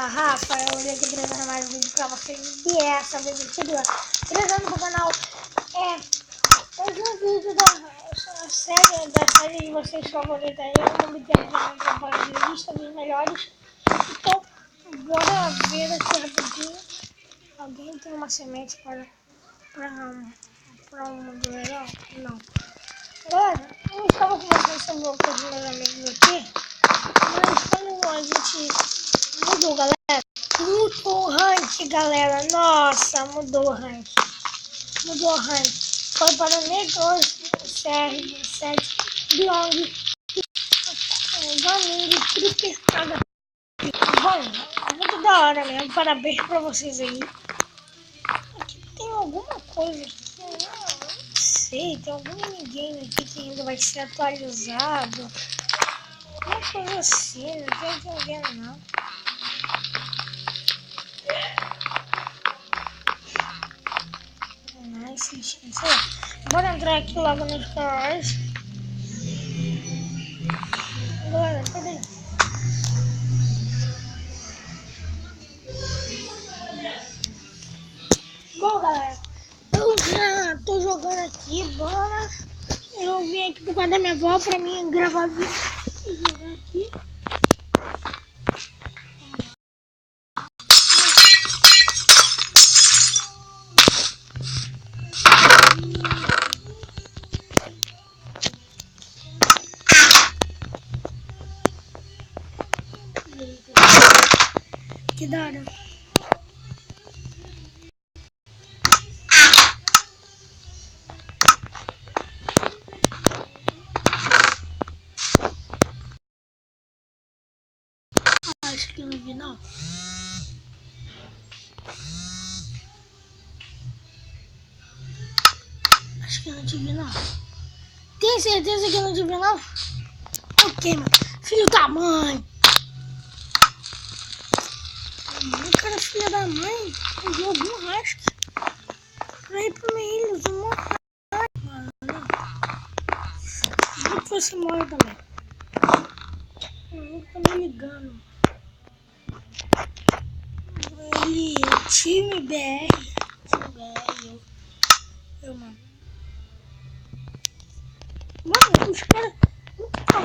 Rafa, eu olhei aqui trazendo mais vídeo pra vocês e essa vez anterior. Trazendo pro canal mais um vídeo da série de vocês favorita aí. O nome dela é lista dos melhores. Então, bora ver aqui rapidinho. Alguém tem uma semente para um mundo legal? Não. Galera, eu estava conversando sobre o dos meus amigos aqui, mas como a gente mudou, galera, mudou o rank, galera, nossa, mudou o rank, foi para Negros, CR7, Beyond, Gaminho, Creeper, nada. Bom, muito da hora mesmo, parabéns para vocês aí. Aqui tem alguma coisa aqui, não sei, tem algum minigame aqui que ainda vai ser atualizado. Uma coisa assim, não tô entendendo não. Nice, bora entrar aqui logo nos canais. Galera, cadê? Bom, galera, eu já tô jogando aqui, bola. Eu vim aqui por causa da minha avó pra mim gravar vídeo e jogar aqui. Que da hora. Acho que eu não vi não. Acho que eu não te vi não. Tem certeza que eu não te vi não? Ok, mano. Filho da mãe. Cara, filho da mãe. Eu vi algum rastro. Pra ir pro meio, eles vão morrer. Mano. Vou que você morre também. Eu tô me ligando. Ele, time BR. Eu, mano. Mano, os caras.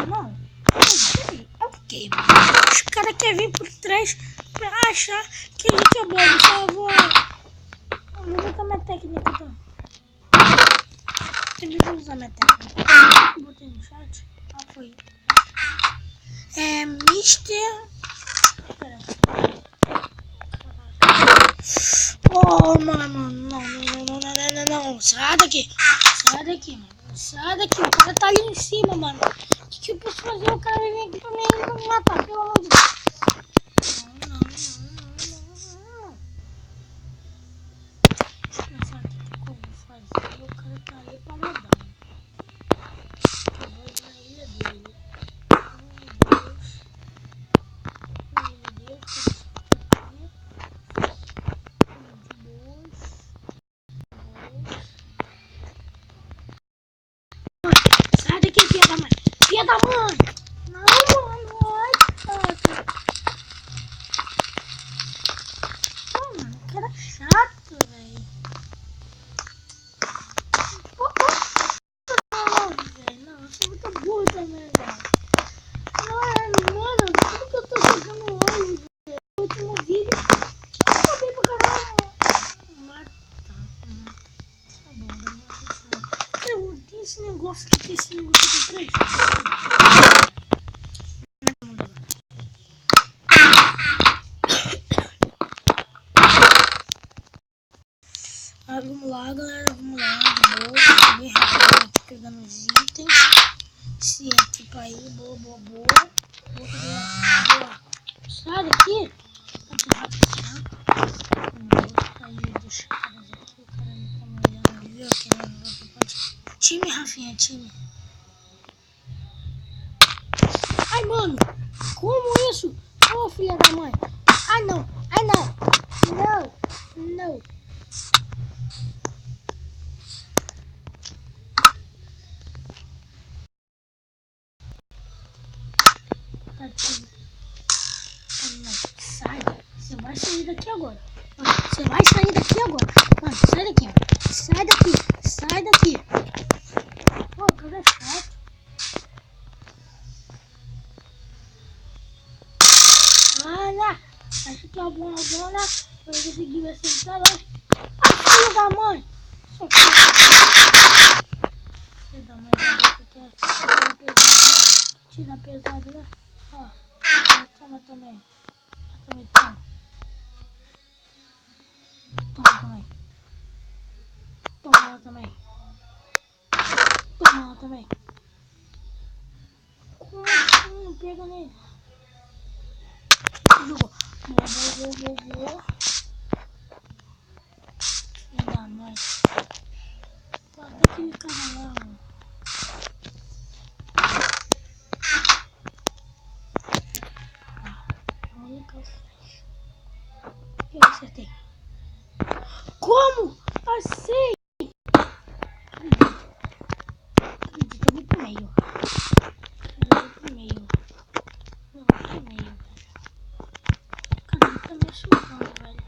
Não. Ok, mano. Os caras querem vir por trás pra achar que a gente é bom. Então eu vou botar minha técnica, então. Eu vou usar minha técnica. Botei no chat. Ah, foi. É Mr. Oh, mano, não. Sai daqui, mano. Sai daqui, o cara tá ali em cima, mano. O que eu posso fazer? O cara vai vir aqui pra mim e me matar, pelo amor de Deus. Não. Deixa eu pensar aqui o que eu vou fazer. O cara tá ali pra me dar. Eu vou ir na ilha dele. Sai daqui, filha da mãe! Filha da mãe! Não, mano! Ai, cara! Pô, mano, que cara chato, velho! Não, velho! Não, eu sou muito burro também, velho! Mano, tudo que eu tô jogando hoje, velho! No último vídeo, eu acabei pra caralho! Tá bom, não tem esse negócio aqui, atrás. Vamos lá, galera, vamos lá, de boa, bem rápido aqui pegando os itens. Se equipa aí, boa. Boa. Sai daqui. Aí, deixa eu fazer aqui, o cara não tá me olhando ali, ó, time, Rafinha, time. Ai, mano, como isso? Ô, filha da mãe. Ai, não. Não. Sai. Você vai sair daqui agora. Você vai sair daqui agora. Mano, sai daqui, ó. Sai daqui. Sai daqui. Pô, cara é chato. Ana, acho que é uma boa zona. Eu consegui ver se tá lá. Ah, filho da mãe. Só que... Filho da mãe, tira pesado, né? Ó, toma também. Toma. Toma também. Toma ela também. Toma ela também. Como assim? Não pega nele. Jogou. Boa. Filho da mãe. Bota aquele cara lá, mano. Eu acertei. Como? Assim? Acredito, eu vou pro meio. Eu vou pro meio. Velho. Cara, ele tá me chutando, velho.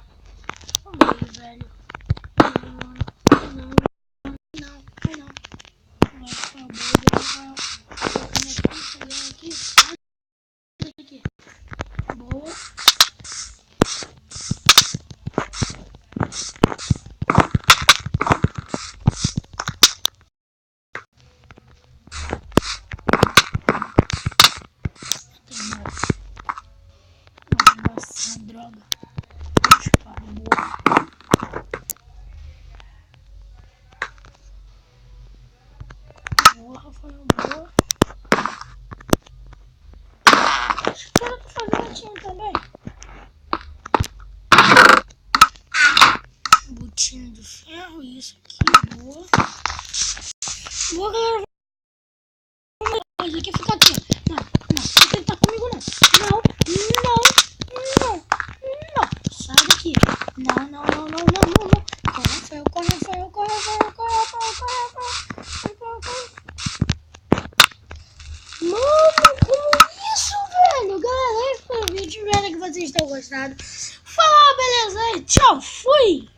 Pro meio, velho. Não. Vai ficar boa, aqui. Boa. Nossa, droga. Boa, Rafael, boa. Acho que ela tá fazendo time também. Botina de ferro, isso aqui, boa. Boa, galera. Isso aqui fica aqui. Não, não tentar comigo não. Não. Sai daqui. Não. Corre, Rafael. Mano, como isso, velho? Galera, esse foi o vídeo. Espero que vocês tenham gostado. Fala, beleza? Tchau, fui!